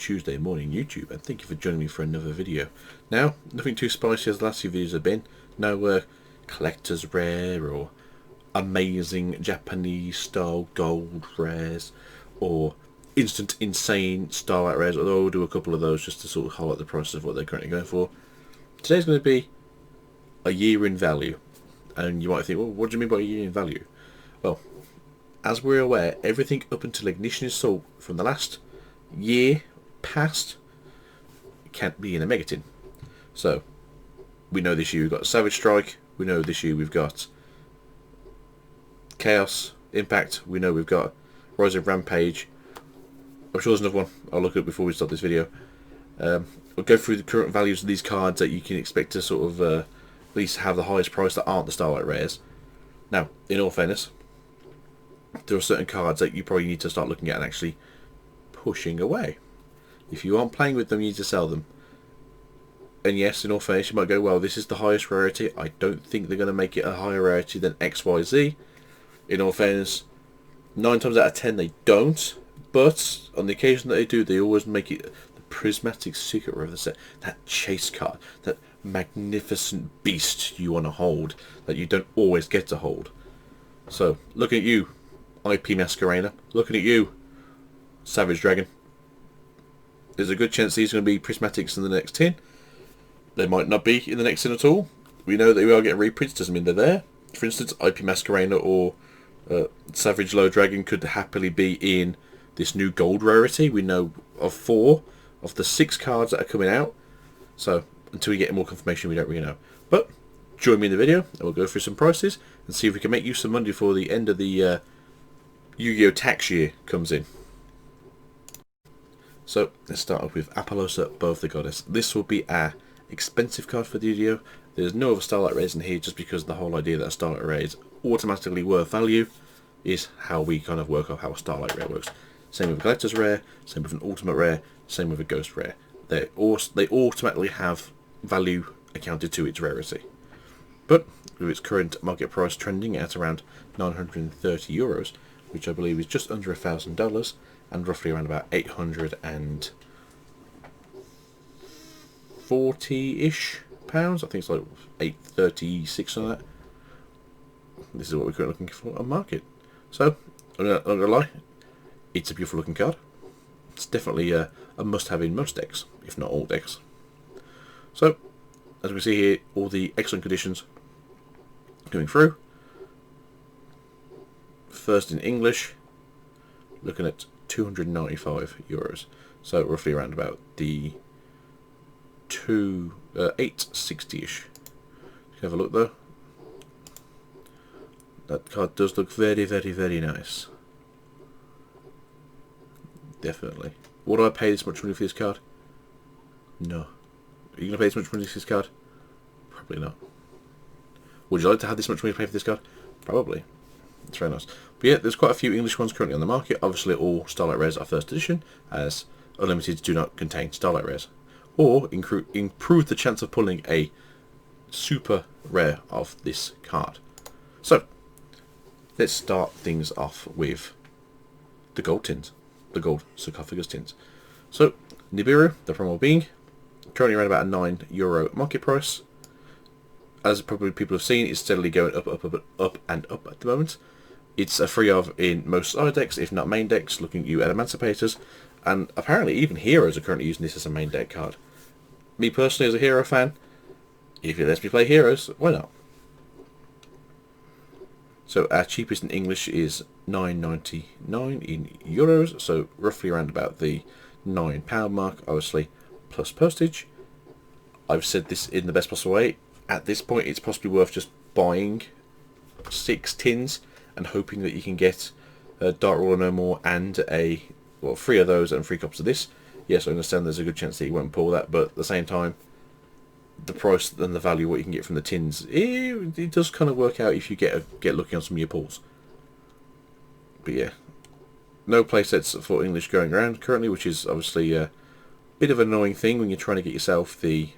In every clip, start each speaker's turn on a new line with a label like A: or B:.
A: Tuesday morning, YouTube, and thank you for joining me for another video. Now, nothing too spicy as the last few videos have been. No collector's rare or amazing Japanese style gold rares or instant insane Starlight rares, although we'll do a couple of those just to sort of highlight the price of what they're currently going for. Today's going to be a year in value, and you might think, well, what do you mean by a year in value? Well, as we're aware, everything up until Ignition Assault from the last year past can't be in a megatin. So we know this year we've got Savage Strike, we know this year we've got Chaos Impact, we know we've got Rise of Rampage. I'm sure there's another one I'll look at before we start this video. We'll go through the current values of these cards that you can expect to sort of at least have the highest price that aren't the Starlight rares. Now, in all fairness, there are certain cards that you probably need to start looking at and actually pushing away. If you aren't playing with them, you need to sell them. And yes, in all fairness, you might go, well, this is the highest rarity. I don't think they're going to make it a higher rarity than XYZ. In all fairness, 9 times out of 10 they don't. But on the occasion that they do, they always make it the prismatic secret rare of the set. That chase card, that magnificent beast you want to hold, that you don't always get to hold. So, looking at you, IP Masquerena. Looking at you, Savage Dragon. There's a good chance these are going to be prismatics in the next tin. They might not be in the next tin at all. We know that we are getting reprints, doesn't mean they're there. For instance, IP Masquerena or Savage Dragon could happily be in this new gold rarity. We know of 4 of the 6 cards that are coming out. So, until we get more confirmation, we don't really know. But, join me in the video, and we'll go through some prices and see if we can make use of money before the end of the Yu-Gi-Oh! Tax year comes in. So, let's start off with Apollousa, Both the Goddess. This will be our expensive card for the video. There's no other Starlight rares in here just because the whole idea that a Starlight rare is automatically worth value is how we kind of work out how a Starlight rare works. Same with a Collector's Rare, same with an Ultimate Rare, same with a Ghost Rare. They automatically have value accounted to its rarity. But with its current market price trending at around €930, which I believe is just under $1,000, and roughly around about 840-ish pounds. I think it's like 836 on that. This is what we're currently looking for on market. So, I'm not gonna lie, it's a beautiful looking card. It's definitely a must-have in most decks, if not all decks. So, as we see here, all the excellent conditions going through. First in English, looking at €295, so roughly around about the 860-ish. Have a look though. That card does look very, very, very nice. Definitely. Would I pay this much money for this card? No. Are you going to pay this much money for this card? Probably not. Would you like to have this much money to pay for this card? Probably. It's very nice. But yeah, there's quite a few English ones currently on the market. Obviously all Starlight rares are first edition, as Unlimited do not contain Starlight rares. Or improve the chance of pulling a super rare of this card. So, let's start things off with the gold tins. The gold sarcophagus tins. So, Nibiru, the Primal being, currently around about a €9 market price. As probably people have seen, it's steadily going up and up at the moment. It's a free of in most other decks, if not main decks, looking at you at Emancipators, and apparently even Heroes are currently using this as a main deck card. Me personally, as a Hero fan, if it lets me play Heroes, why not? So our cheapest in English is €9.99 in euros, so roughly around about the £9 mark, obviously, plus postage. I've said this in the best possible way. At this point, it's possibly worth just buying 6 tins and hoping that you can get a Dark Ruler No More and 3 of those and 3 copies of this. Yes, I understand there's a good chance that you won't pull that, but at the same time, the price and the value what you can get from the tins, it does kind of work out if you get lucky on some of your pulls. But yeah, no playsets for English going around currently, which is obviously a bit of an annoying thing when you're trying to get yourself the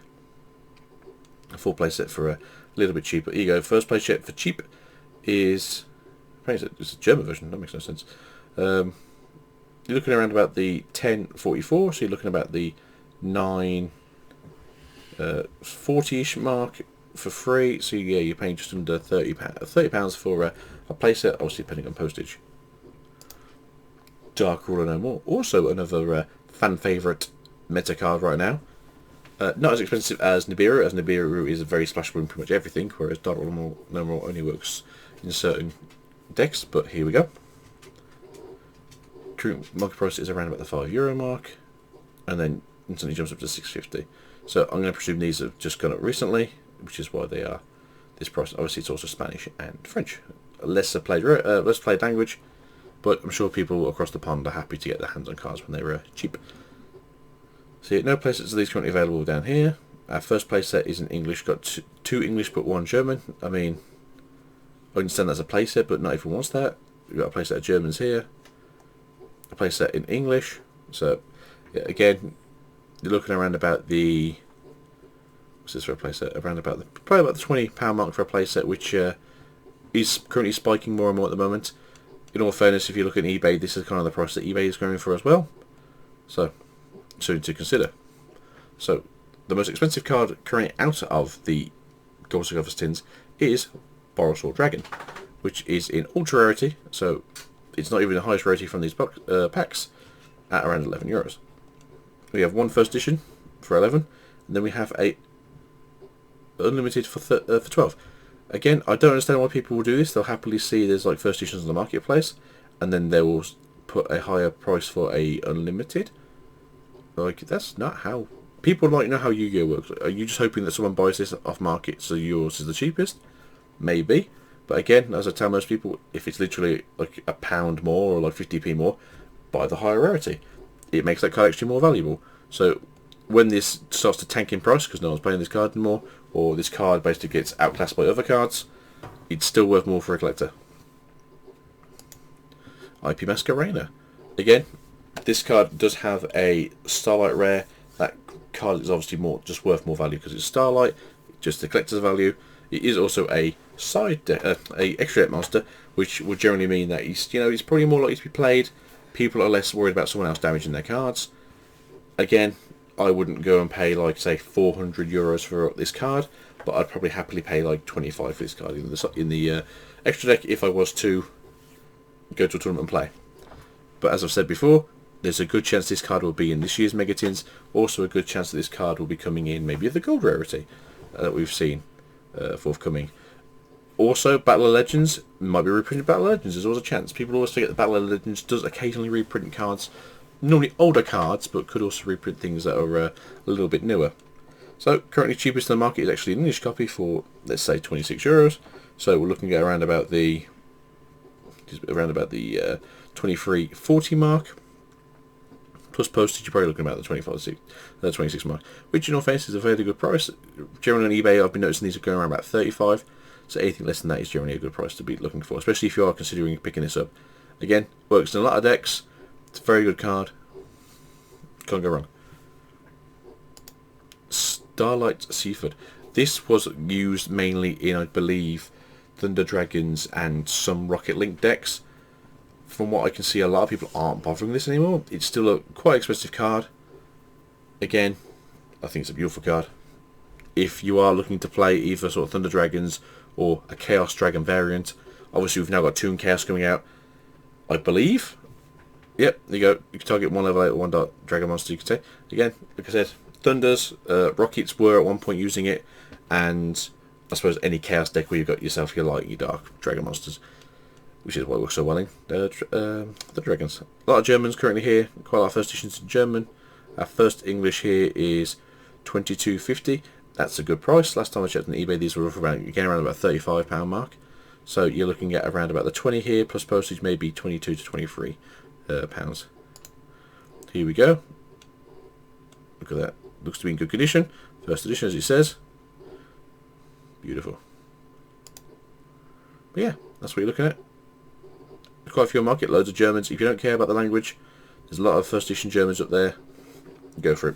A: full playset for a little bit cheaper. Here you go, first playset for cheap is, it's a German version, that makes no sense. Yeah, you're looking around about the 10.44, so you're looking about the 9.40ish mark for free. So yeah, you're paying just under £30 for a playset, obviously depending on postage. Dark Ruler No More, also another fan favourite meta card right now. Not as expensive as Nibiru, as Nibiru is very splashable in pretty much everything, whereas Dark Ruler No More only works in certain decks, but here we go. Current market price is around about the €5 mark, and then instantly jumps up to £6.50. So I'm going to presume these have just gone up recently, which is why they are this price. Obviously, it's also Spanish and French, less played language, but I'm sure people across the pond are happy to get their hands on cards when they're cheap. So no playsets of these currently available down here. Our first playset is in English, got two English but one German. I mean, I understand that's a playset, but not everyone wants that. We've got a playset of Germans here, a playset in English. So yeah, again, you're looking around about the, what's this for a playset? Around about the, probably about the £20 mark for a playset, which is currently spiking more and more at the moment. In all fairness, if you look at eBay, this is kind of the price that eBay is going for as well. So something to consider. So the most expensive card currently out of the Gold Sarcophagus tins is Borrelsword Dragon, which is in ultra rarity, so it's not even the highest rarity from these packs, at around €11. We have one first edition for 11, and then we have a unlimited for 12. Again, I don't understand why people will do this. They'll happily see there's like first editions on the marketplace, and then they will put a higher price for a unlimited. Like, that's not how people like know how Yu-Gi-Oh works. Are you just hoping that someone buys this off market so yours is the cheapest? Maybe, but again, as I tell most people, if it's literally like £1 more or like 50p more, buy the higher rarity. It makes that card actually more valuable. So when this starts to tank in price because no one's playing this card anymore, or this card basically gets outclassed by other cards, it's still worth more for a collector. IP Masquerena. Again, this card does have a Starlight rare. That card is obviously just worth more value because it's Starlight, just the collector's value. It is also a a extra deck monster, which would generally mean that he's probably more likely to be played. People are less worried about someone else damaging their cards. Again, I wouldn't go and pay like say €400 for this card, but I'd probably happily pay like 25 for this card in the extra deck if I was to go to a tournament and play. But as I've said before, there's a good chance this card will be in this year's Megatins. Also a good chance that this card will be coming in maybe of the gold rarity that we've seen forthcoming. Also, Battle of Legends might be reprinted. Battle of Legends, there's always a chance. People always forget that Battle of Legends does occasionally reprint cards, normally older cards, but could also reprint things that are a little bit newer. So currently cheapest in the market is actually an English copy for, let's say, €26. So we're looking at around about the 23.40 mark. Plus postage, you're probably looking about the 26 mark, which in all fairness is a fairly good price. Generally on eBay, I've been noticing these are going around about 35, so anything less than that is generally a good price to be looking for, especially if you are considering picking this up. Again, works in a lot of decks. It's a very good card. Can't go wrong. Starlight Seaford. This was used mainly in, I believe, Thunder Dragons and some Rocket Link decks. From what I can see, a lot of people aren't bothering this anymore. It's still a quite expensive card. Again, I think it's a beautiful card. If you are looking to play either sort of Thunder Dragons or a Chaos Dragon variant, obviously we've now got Toon Chaos coming out, I believe. Yep, there you go. You can target one level 8 or one dark dragon monster, you could say. Again, like I said, Thunders, Rockets were at one point using it, and I suppose any Chaos deck where you've got yourself your light, your dark dragon monsters, which is why it works so well in the Dragons. A lot of Germans currently here, quite a lot of first editions in German. Our first English here is £22.50. That's a good price. Last time I checked on eBay, these were around about £35 mark. So you're looking at around about the 20 here, plus postage maybe 22 to 23 pounds. Here we go. Look at that. Looks to be in good condition. First edition, as it says. Beautiful. But yeah, that's what you're looking at. Quite a few on market, loads of Germans. If you don't care about the language, there's a lot of first edition Germans up there. Go for it.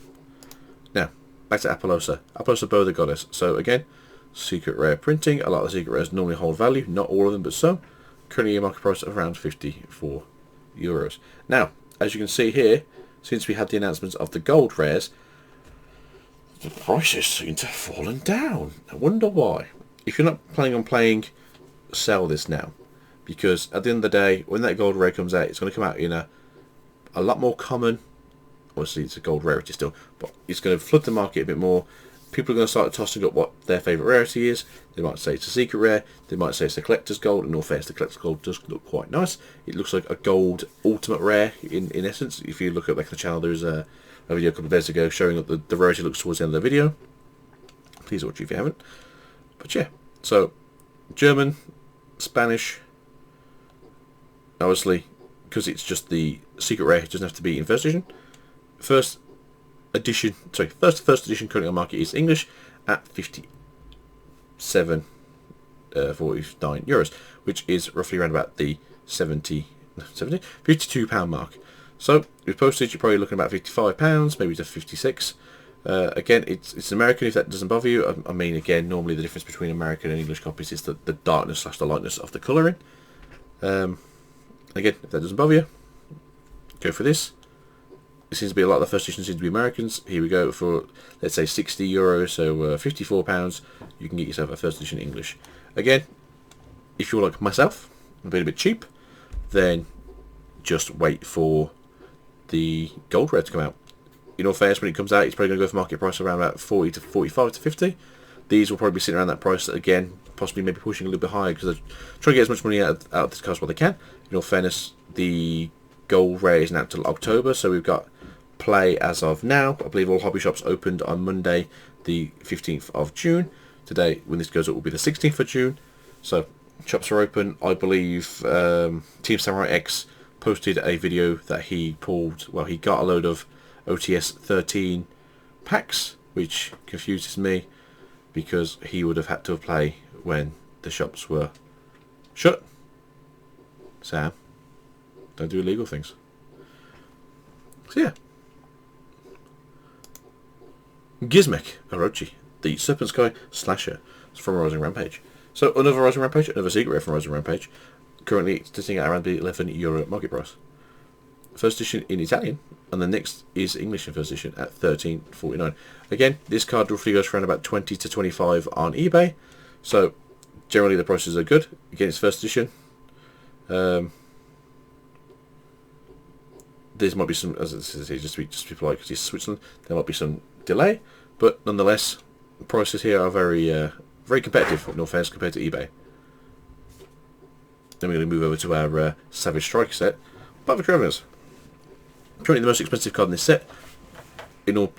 A: Now, back to Apollousa. Apollousa Bow the Goddess. So again, secret rare printing. A lot of the secret rares normally hold value, not all of them, but some. Currently a market price of around €54. Now, as you can see here, since we had the announcements of the gold rares, the prices seem to have fallen down. I wonder why. If you're not planning on playing, sell this now, because at the end of the day, when that gold rare comes out, it's going to come out in a lot more common. Obviously, it's a gold rarity still, but it's going to flood the market a bit more. People are going to start tossing up what their favourite rarity is. They might say it's a secret rare. They might say it's a collector's gold. In all fairness, the collector's gold does look quite nice. It looks like a gold ultimate rare in essence. If you look at like the channel, there's a video a couple of days ago showing up the rarity looks towards the end of the video. Please watch it if you haven't. But yeah, so German, Spanish, obviously, because it's just the secret rare, it doesn't have to be in first edition. First edition currently on market is English at 57.49 euros, which is roughly around about the 52 pound mark. So with postage, you're probably looking at about £55, maybe to 56. Again, it's American if that doesn't bother you. I mean, again, normally the difference between American and English copies is the darkness / the lightness of the colouring. Again, if that doesn't bother you, go for this. It seems to be a lot of the first editions seem to be Americans. Here we go for, let's say, 60 euros, so £54. You can get yourself a first edition English. Again, if you're like myself, a bit cheap, then just wait for the gold rare to come out. In all fairness, when it comes out, it's probably going to go for market price around about 40 to 45 to 50. These will probably be sitting around that price again, possibly maybe pushing a little bit higher because they're trying to get as much money out of this card as what they can. In all fairness, the gold rare isn't out till October, so we've got play as of now. I believe all hobby shops opened on Monday, the 15th of June. Today, when this goes up, will be the 16th of June. So shops are open. I believe Team Samurai X posted a video that he pulled. Well, he got a load of OTS 13 packs, which confuses me because he would have had to play when the shops were shut. Sam, don't do illegal things. So yeah. Gizmek, Orochi, the Serpent Sky Slasher from Rising Rampage. So another Rising Rampage, another secret rare from Rising Rampage. Currently it's sitting at around the €11 market price. First edition in Italian, and the next is English in first edition at $13.49. Again, this card roughly goes for around about 20 to 25 on eBay. So generally the prices are good. Again, it's first edition. There might be some, as it says here, just to be polite because it's Switzerland, there might be some delay, but nonetheless, the prices here are very competitive, in all fairness, compared to eBay. Then we're going to move over to our Savage Strike set. Battle Extravagance. Currently the most expensive card in this set. In all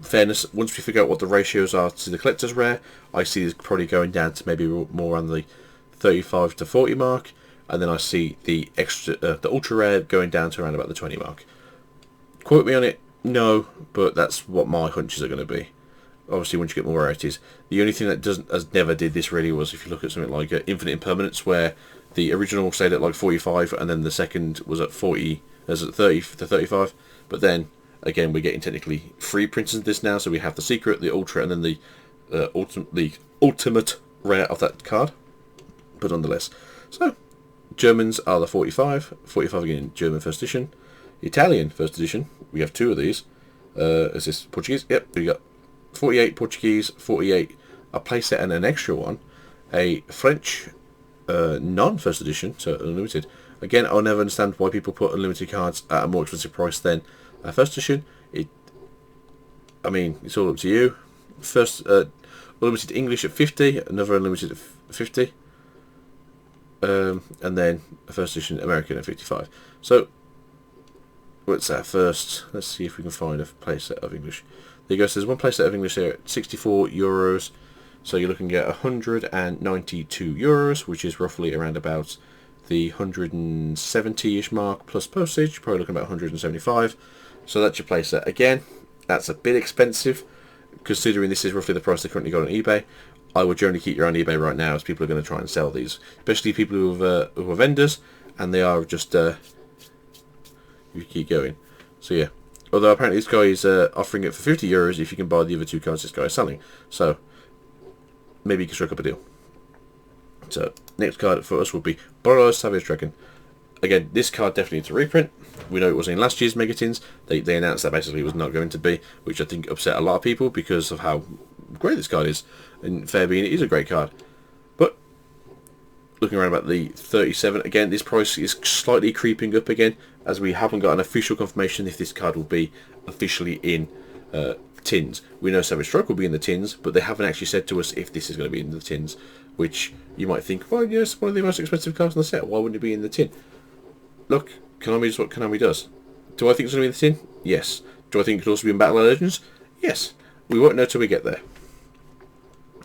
A: fairness, once we figure out what the ratios are to the collector's rare, I see this probably going down to maybe more on the 35 to 40 mark, and then I see the ultra rare going down to around about the 20 mark. Quote me on it, no, but that's what my hunches are going to be. Obviously, once you get more rarities, the only thing that never did this really was if you look at something like Infinite Impermanence, where the original stayed at like 45, and then the second was at 40, as at 30 to 35. But then again, we're getting technically free prints of this now, so we have the secret, the ultra, and then the ultimate rare of that card. But nonetheless, so Germans are the 45 again, German first edition. Italian first edition, we have two of these. Is this Portuguese? Yep, we got 48 Portuguese, 48 a playset and an extra one. A French non-first edition, so unlimited. Again, I'll never understand why people put unlimited cards at a more expensive price than a first edition. I mean, it's all up to you. First, unlimited English at 50, another unlimited at 50. And then a first edition American at 55. So, what's that first? Let's see if we can find a playset of English. There you go, so there's one playset of English here at €64. So you're looking at €192, which is roughly around about the 170-ish mark plus postage. Probably looking about 175. So that's your playset. Again, that's a bit expensive, considering this is roughly the price they currently got on eBay. I would generally keep your own eBay right now, as people are going to try and sell these, especially people who are vendors, and they are just you keep going. So yeah, although apparently this guy is offering it for €50 if you can buy the other two cards this guy is selling. So maybe you can strike up a deal. So next card for us would be Borrelsword Dragon. Again, this card definitely needs a reprint. We know it wasn't in last year's Megatins. They announced that basically it was not going to be, which I think upset a lot of people because of how great this card is. And fair being, it is a great card. But looking around about the 37, again, this price is slightly creeping up again, as we haven't got an official confirmation if this card will be officially in tins. We know Savage Strike will be in the tins, but they haven't actually said to us if this is going to be in the tins, which you might think, well, yes, it's one of the most expensive cards in the set, why wouldn't it be in the tin? Look, Konami is what Konami does. Do I think it's going to be in the tin? Yes. Do I think it could also be in Battle of Legends? Yes. We won't know till we get there.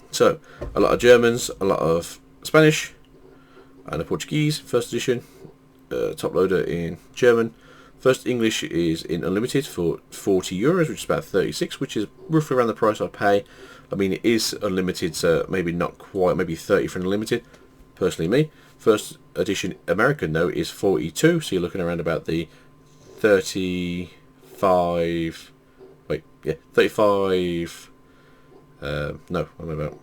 A: So, a lot of Germans, a lot of Spanish, and a Portuguese, first edition, top loader in German. First English is in Unlimited for €40, which is about 36, which is roughly around the price I pay. I mean, it is Unlimited, so maybe not quite, maybe 30 for an Unlimited, personally me. First edition American, though, is 42, so you're looking around about the 35, wait, yeah, 35, no, I'm about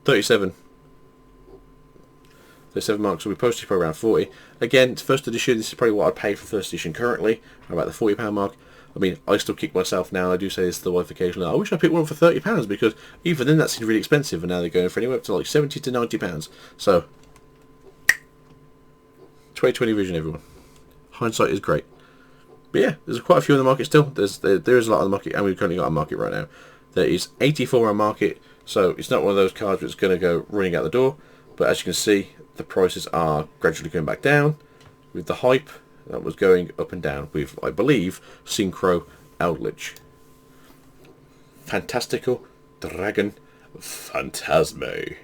A: 37 marks will be postage for around 40. Again, it's first edition, this is probably what I'd pay for first edition currently, about the £40 mark. I mean, I still kick myself now, I do say this to the wife occasionally, I wish I picked one for £30, because even then that seemed really expensive, and now they're going for anywhere up to like £70 to £90. So, 2020 vision, everyone. Hindsight is great. But yeah, there's quite a few on the market still. There is a lot on the market, and we've currently got a market right now. There is 84 on market, so it's not one of those cards that's going to go running out the door. But as you can see, the prices are gradually going back down with the hype that was going up and down with, I believe, Synchro Eldritch. Fantastical Dragon Fantastical.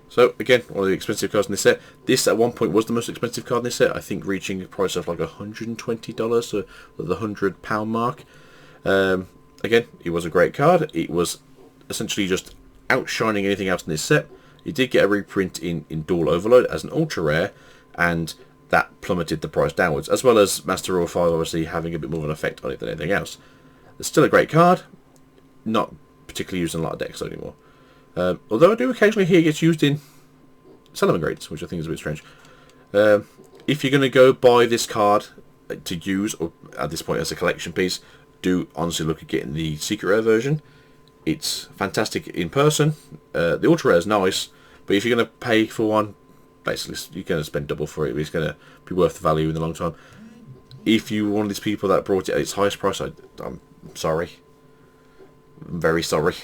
A: So again, one of the expensive cards in this set. This at one point was the most expensive card in this set, I think reaching a price of like $120, so the £100 mark. Again, it was a great card. It was essentially just outshining anything else in this set. It did get a reprint in Dual Overload as an ultra rare, and that plummeted the price downwards, as well as Master Raw 5 obviously having a bit more of an effect on it than anything else. It's still a great card, not particularly used in a lot of decks anymore. Although I do occasionally hear it gets used in Solomon Grades, which I think is a bit strange. If you're going to go buy this card to use, or at this point as a collection piece, do honestly look at getting the Secret Rare version. It's fantastic in person. The Ultra Rare is nice, but if you're going to pay for one, basically you're going to spend double for it. It's going to be worth the value in the long time. If you're one of these people that brought it at its highest price, I'm sorry. I'm very sorry.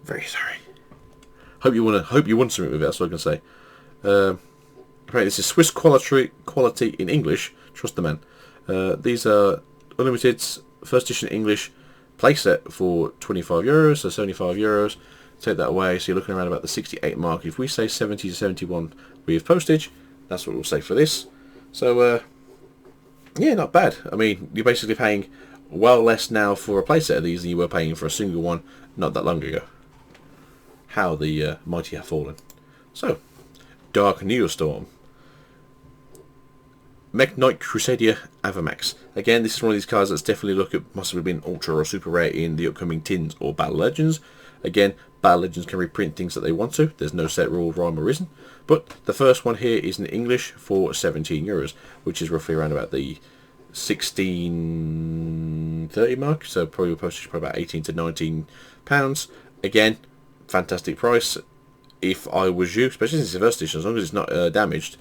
A: Very sorry. Hope you want something with it. That's what I can say. Apparently, this is Swiss quality in English. Trust the man. These are Unlimited first edition English playset for €25, so €75. Take that away, so you're looking around about the 68 mark. If we say 70 to 71 with postage, that's what we'll say for this. So yeah, not bad. I mean, you're basically paying well less now for a playset of these than you were paying for a single one not that long ago. How the mighty have fallen. So, Dark Neostorm. Mech Knight Crusader Avamax. Again, this is one of these cards that's definitely look at possibly being ultra or super rare in the upcoming tins or Battle Legends. Again, Battle Legends can reprint things that they want to. There's no set rule, rhyme or reason. But the first one here is in English for €17, which is roughly around about the 16.30 mark. So probably postage for about 18 to 19 pounds. Again, fantastic price. If I was you, especially since it's the first edition, as long as it's not damaged,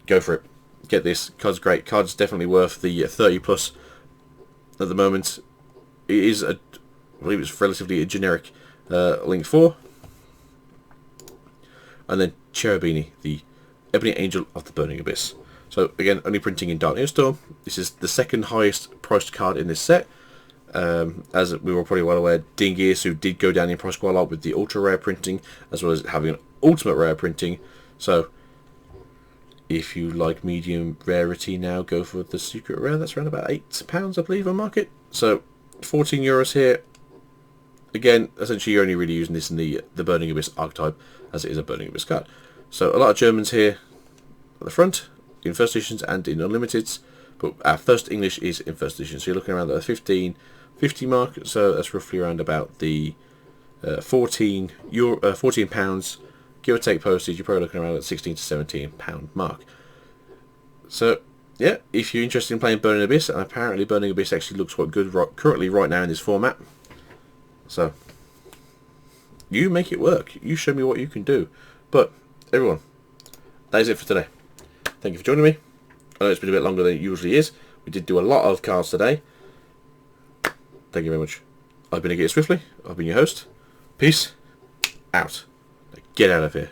A: go for it. Get this. Card's great. Card's definitely worth the 30 plus at the moment. It is I believe it's relatively a generic Link 4. And then Cherubini, the Ebony Angel of the Burning Abyss. So again, only printing in Dark Neostorm. This is the second highest priced card in this set. As we were probably well aware, Dingisu did go down in price quite a lot with the ultra rare printing, as well as having an ultimate rare printing. So if you like medium rarity now, go for the secret rare. That's around about £8, I believe, on market. So €14 here. Again, essentially you're only really using this in the Burning Abyss archetype, as it is a Burning Abyss card. So a lot of Germans here at the front, in first editions and in unlimiteds, but our first English is in first edition. So you're looking around the 15.50 mark. So that's roughly around about the £14, give or take postage. You're probably looking around at £16 to £17 mark. So yeah, if you're interested in playing Burning Abyss, and apparently Burning Abyss actually looks quite good currently right now in this format. So, you make it work. You show me what you can do. But, everyone, that is it for today. Thank you for joining me. I know it's been a bit longer than it usually is. We did do a lot of cards today. Thank you very much. I've been Yugioh Swiftly. I've been your host. Peace out. Now get out of here.